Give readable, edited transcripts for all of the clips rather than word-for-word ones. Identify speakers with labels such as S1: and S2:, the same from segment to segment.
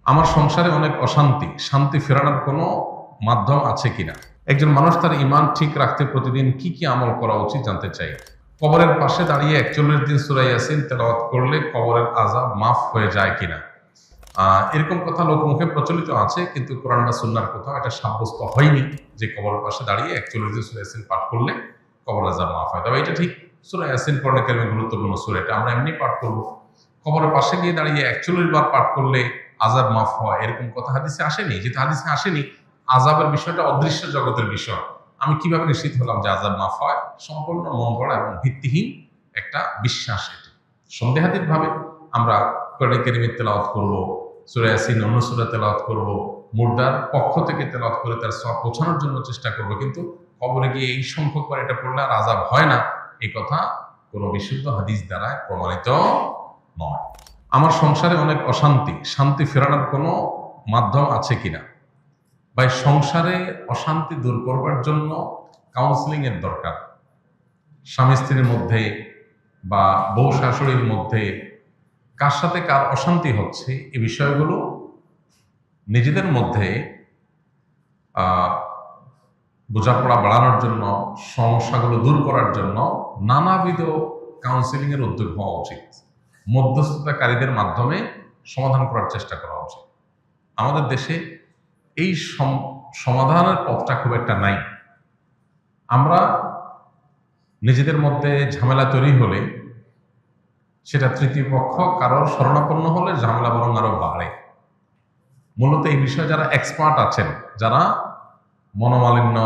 S1: আমার সংসারে অনেক অশান্তি, শান্তি ফেরানোর কোনো মাধ্যম আছে কিনা? একজন মানুষ তার ঈমান ঠিক রাখতে প্রতিদিন কি কি আমল করা উচিত জানতে চাই। কবরের পাশে দাঁড়িয়ে 41 দিন সূরা ইয়াসিন তেলাওয়াত করলে কবরের আযাব মাফ হয়ে যায় কিনা? এরকম কথা লোকমুখে প্রচলিত আছে, কিন্তু কোরআন বা সুন্নাহর কোথাও এটা সাব্যস্ত হয়নি যে কবরের পাশে দাঁড়িয়ে 41 দিন সূরা ইয়াসিন পাঠ করলে কবরের আযাব মাফ হয়। তবে এটা ঠিক, সূরা ইয়াসিন কোরআনে কারিমে গুরুত্বপূর্ণ সূরা, এটা আমরা এমনি পাঠ করব। কবরের পাশে গিয়ে দাঁড়িয়ে 41 বার পাঠ করলে আযাব মাফ হয় এরকম কথা হাদিসে আসেনি। যেহেতু হাদিসে আসেনি, আযাবের বিষয়টা অদৃশ্য জগতের বিষয়। আমি কিভাবে নিশ্চিত হলাম যে আযাব মাফ হয়? সম্পূর্ণ মন গড়া এবং ভিত্তিহীন একটা বিশ্বাস। এটি সন্দেহাতীত ভাবে আমরা কোরআন কারীমের তেলাওয়াত করব, সূরা ইয়াসিন অন্য সূরা তেলাওয়াত করব, মুর্দার পক্ষ থেকে তেলাওয়াত করে তার সওয়াব পৌঁছানোর জন্য চেষ্টা করব, কিন্তু কবরে গিয়ে এই সংখ্যক বার এটা পড়লে আর আযাব হয় না, এই কথা কোনো বিশুদ্ধ হাদিস দ্বারা প্রমাণিত নয়। আমার সংসারে অনেক অশান্তি, শান্তি ফেরানোর কোনো মাধ্যম আছে কিনা? ভাই, সংসারে অশান্তি দূর করবার জন্য কাউন্সিলিং এর দরকার। স্বামী স্ত্রীর মধ্যে বা বউ শাশুড়ির মধ্যে কার সাথে কার অশান্তি হচ্ছে, এই বিষয়গুলো নিজেদের মধ্যে বোঝাপড়া বাড়ানোর জন্য, সমস্যাগুলো দূর করার জন্য নানাবিধ কাউন্সিলিং এর উদ্যোগ হওয়া উচিত। মধ্যস্থতাকারীদের মাধ্যমে সমাধান করার চেষ্টা করা উচিত। আমাদের দেশে এই সমাধানের পথটা খুব একটা নাই। আমরা নিজেদের মধ্যে ঝামেলা তৈরি হলে, সেটা তৃতীয় পক্ষ কারোর শরণাপন্ন হলে ঝামেলা বরং আরো বাড়ে। মূলত এই বিষয়ে যারা এক্সপার্ট আছেন, যারা মনোমালিন্য,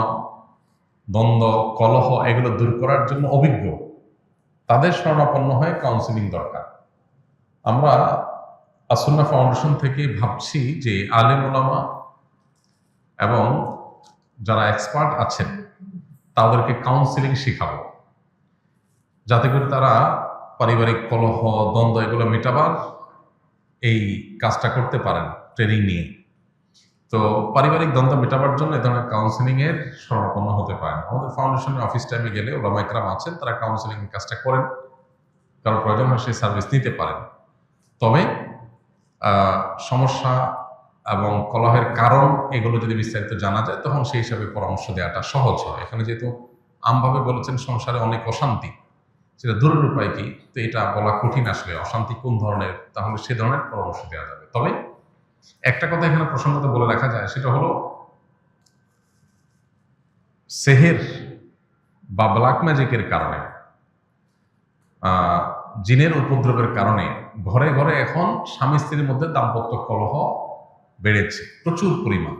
S1: দ্বন্দ্ব, কলহ এগুলো দূর করার জন্য অভিজ্ঞ, তাদের শরণাপন্ন হয়ে কাউন্সিলিং দরকার। আমরা আসুন্নাহ ফাউন্ডেশন থেকে ভাবছি যে আলেম ওলামা এবং যারা এক্সপার্ট আছেন তাদেরকে কাউন্সিলিং শেখাবো, যাতে করে তারা পারিবারিক কলহ, দ্বন্দ্ব এগুলো মেটাবার এই কাজটা করতে পারেন ট্রেনিং নিয়ে। তো পারিবারিক দ্বন্দ্ব মেটাবার জন্য এ ধরনের কাউন্সিলিং এর শরণাপন্ন হতে পারেন। আমাদের ফাউন্ডেশনের অফিস টাইমে গেলে ওলামা ইকরাম আছেন, তারা কাউন্সিলিং এর কাজটা করেন, কারো প্রয়োজন হয় সেই সার্ভিস নিতে পারেন। তবে সমস্যা এবং কলহের কারণ এগুলো যদি বিস্তারিত জানা যায়, তখন সেই হিসাবে পরামর্শ দেওয়াটা সহজ হয়। এখানে যেহেতু আমভাবে বলেছেন সংসারে অনেক অশান্তি, সেটা দূরের উপায় কি, তো এটা বলা কঠিন। আসলে অশান্তি কোন ধরনের, তাহলে সে ধরনের পরামর্শ দেওয়া যাবে। তবে একটা কথা এখানে প্রসঙ্গত বলে রাখা যায়, সেটা হলো সেহের বা ব্ল্যাক ম্যাজিকের কারণে, জিনের উপদ্রবের কারণে ঘরে ঘরে এখন স্বামী স্ত্রীর মধ্যে দাম্পত্য কলহ বেড়েছে প্রচুর পরিমাণ।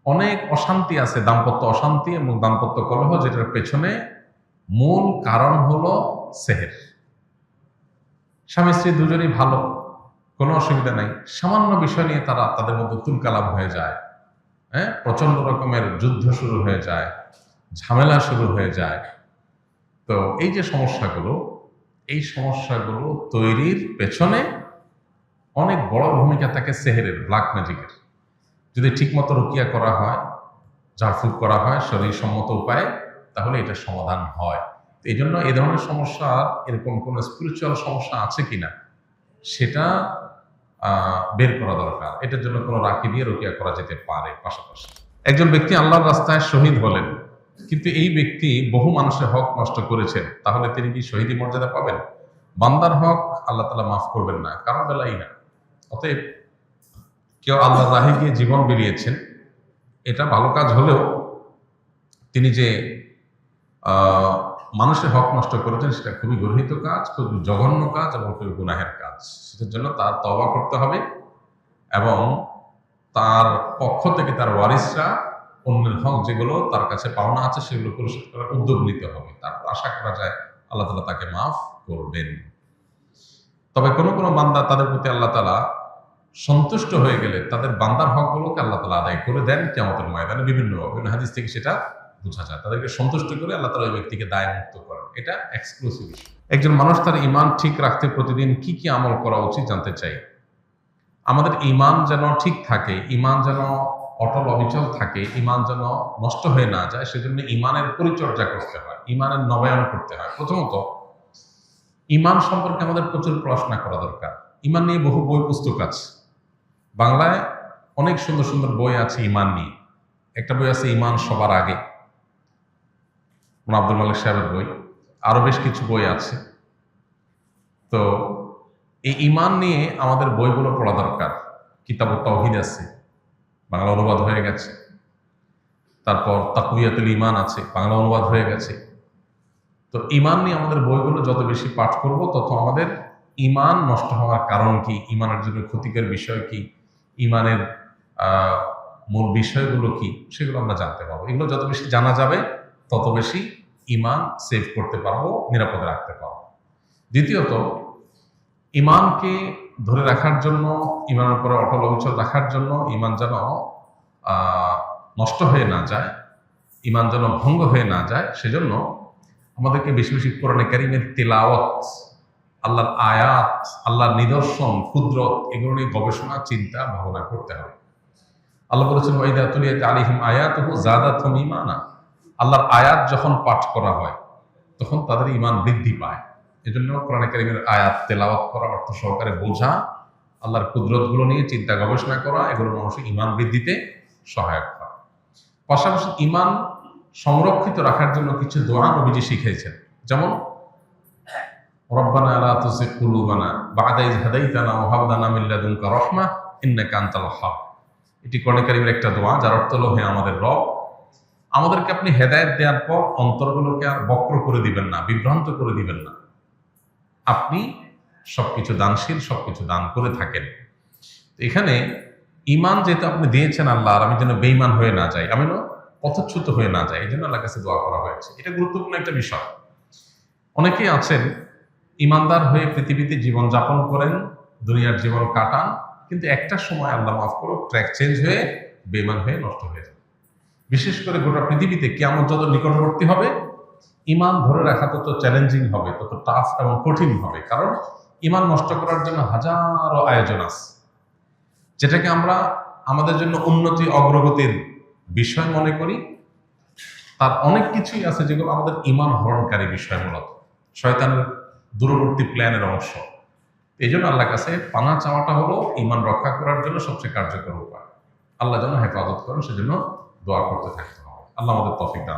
S1: অনেক অশান্তি আছে, দাম্পত্য অশান্তি এবং দাম্পত্য কলহ, যেটার পেছনে মূল কারণ হলো সেহের। স্বামী স্ত্রী দুজনই ভালো, কোনো অসুবিধা নাই, সামান্য বিষয় নিয়ে তারা তাদের মধ্যে তুলকালাম হয়ে যায়, প্রচন্ড রকমের যুদ্ধ শুরু হয়ে যায়, ঝামেলা শুরু হয়ে যায়। তো এই যে সমস্যাগুলো, এই সমস্যাগুলো তৈরির পেছনে অনেক বড় ভূমিকা থাকে সেহেরের, ব্ল্যাক ম্যাজিকের। যদি ঠিকমতো রুকিয়া করা হয়, ঝাড়ফুঁক করা হয় শরীর সম্মত উপায়ে, তাহলে এটা সমাধান হয়। এই জন্য এই ধরনের সমস্যা, এরকম কোনো স্পিরিচুয়াল সমস্যা আছে কিনা সেটা বের করা দরকার। এটার জন্য কোনো রাখি দিয়ে রুকিয়া করা যেতে পারে। পাশাপাশি একজন ব্যক্তি আল্লাহর রাস্তায় শহীদ হলেন, কিন্তু এই ব্যক্তি বহু মানুষের হক নষ্ট করেছেন, তাহলে তিনি কি শহীদি মর্যাদা পাবেন? বান্দার হক আল্লাহ তাআলা মাফ করবেন না, কারণ বেলাই না। অতএব কেউ আল্লাহর রাহে গিয়ে জীবন বেরিয়েছেন, এটা ভালো কাজ হলেও তিনি যে মানুষের হক নষ্ট করেছেন, সেটা খুবই গর্হিত কাজ, খুবই জঘন্য কাজ এবং খুবই গুনাহের কাজ। সেটার জন্য তার তওবা করতে হবে এবং তার পক্ষ থেকে তার ওয়ারিসরা অন্যের হক যেগুলো তার কাছে পাওনা আছে সেগুলো পরিশোধ করার উদ্যোগ নিতে হবে। তারপর আশা করা যায় আল্লাহ তাআলা তাকে মাফ করবেন। তবে কোনো কোনো বান্দা, তাদের প্রতি আল্লাহ তাআলা সন্তুষ্ট হয়ে গেলে তাদের বান্দার হকগুলোকে আল্লাহ তাআলা আদায় করে দেন কিয়ামতের ময়দানে। বিভিন্ন হাদিস থেকে সেটা বোঝা যায়। তাদেরকে সন্তুষ্ট করে আল্লাহ তাআলা ওই ব্যক্তিকে দায়মুক্ত করেন। এটা এক্সক্লুসিভ ইস্যু। একজন মানুষ তার ঈমান ঠিক রাখতে প্রতিদিন কি কি আমল করা উচিত জানতে চাই। আমাদের ঈমান যেন ঠিক থাকে, ঈমান যেন অটল অবিচল থাকে, ঈমান যেন নষ্ট হয়ে না যায়, সেজন্য ঈমানের পরিচর্যা করতে হয়, ঈমানের নবায়ন করতে হয়। প্রথমত ঈমান সম্পর্কে আমাদের প্রচুর পড়াশোনা করা দরকার। ঈমান নিয়ে বহু বই পুস্তক আছে, বাংলায় অনেক সুন্দর সুন্দর বই আছে ইমান নিয়ে। একটা বই আছে ইমান সবার আগে, আব্দুল মালিক সাহেবের বই। আরো বেশ কিছু বই আছে। তো এই ইমান নিয়ে আমাদের বইগুলো পড়া দরকার। কিতাবুত তাওহীদ আছে, বাংলা অনুবাদ হয়ে গেছে। তারপর তাকওয়াতুল ঈমান আছে, বাংলা অনুবাদ হয়ে গেছে। তো ইমান নিয়ে আমাদের বইগুলো যত বেশি পাঠ করব, তত আমাদের ইমান নষ্ট হওয়ার কারণ কি, ইমানের জন্য ক্ষতিকর বিষয় কি, ইমানের মূল বিষয়গুলো কি, সেগুলো আমরা জানতে পারবো। এগুলো যত বেশি জানা যাবে, তত বেশি ইমান সেভ করতে পারবো, নিরাপদে রাখতে পারবো। দ্বিতীয়ত, ইমানকে ধরে রাখার জন্য, ইমানের উপরে অটল অবিচল রাখার জন্য, ইমান যেন নষ্ট হয়ে না যায়, ইমান যেন ভঙ্গ হয়ে না যায়, সেজন্য আমাদেরকে বেশি বেশি কোরআনে কারীমের তিলাওয়াত, আল্লাহর আয়াত, আল্লাহর নিদর্শন, কুদরত, এগুলো নিয়ে গবেষণা, চিন্তা, ভাবনা করতে হবে। আল্লাহ বলেছেন ওয়াইদা তুলিয়াত আলাইহিম আয়াতুহু যাদাতহুম ঈমানা। আল্লাহর আয়াত যখন পাঠ করা হয়, তখন তাদের ঈমান বৃদ্ধি পায়। এজন্য কোরআনে কারীমের আয়াত তেলাওয়াত করা, অর্থ সহকারে বোঝা, আল্লাহর কুদরতগুলো নিয়ে চিন্তা গবেষণা করা, এগুলো মানুষের ঈমান বৃদ্ধিতে সহায়ক হয়। পাশাপাশি ঈমান সংরক্ষিত রাখার জন্য কিছু দোয়া নবীজি শিখিয়েছেন। যেমন রব্বানা লা তুযিগ কুলুবানা বা'দা ইয হাদাইতানা ওয়া হাব লানা মিন লাদুনকা রাহমাহ ইন্নাকা আনতাল ওয়াহ্হাব। এটি কোরআনে কারীমের একটা দোয়া, যার অর্থ হলো, হে আমাদের রব, আমাদেরকে আপনি হেদায়েত দেওয়ার পর অন্তরগুলোকে আর বক্র করে দিবেন না, বিভ্রান্ত করে দিবেন না। আপনি সবকিছু দানশীল, সবকিছু দান করে থাকেন। এখানে ঈমান যেহেতু আপনি দিয়েছেন আল্লাহ, আর আমি যেন বেঈমান হয়ে না যাই, আমি পথচ্যুত হয়ে না যাই, এই জন্য আল্লাহর কাছে দোয়া করা হয়েছে। এটা গুরুত্বপূর্ণ একটা বিষয়। অনেকেই আছেন ঈমানদার হয়ে পৃথিবীতে জীবন যাপন করেন, দুনিয়ার জীবন কাটান, কিন্তু একটা সময় আল্লাহ মাফ করো ট্র্যাক চেঞ্জ হয়ে বেঈমান হয়ে নষ্ট হয়ে যায়। বিশেষ করে গোটা পৃথিবীতে কিয়ামত যত নিকটবর্তী হবে, ঈমান ধরে রাখা তত চ্যালেঞ্জিং হবে, তত টাফ এবং কঠিন হবে। কারণ ঈমান নষ্ট করার জন্য হাজারো আয়োজন আছে, যেটাকে আমরা আমাদের জন্য উন্নতি, অগ্রগতির বিষয় মনে করি। তার অনেক কিছুই আছে যেগুলো আমাদের ঈমান হরণকারী বিষয়, মূলত শয়তানের দূরবর্তী প্ল্যানের অংশ। এই জন্য আল্লাহর কাছে পানা চাওয়াটা হলো ঈমান রক্ষা করার জন্য সবচেয়ে কার্যকর উপায়। আল্লাহ যেন হেফাজত করেন, সেজন্য দোয়া করতে থাকতে হবে। আল্লাহ আমাদের তৌফিক দান।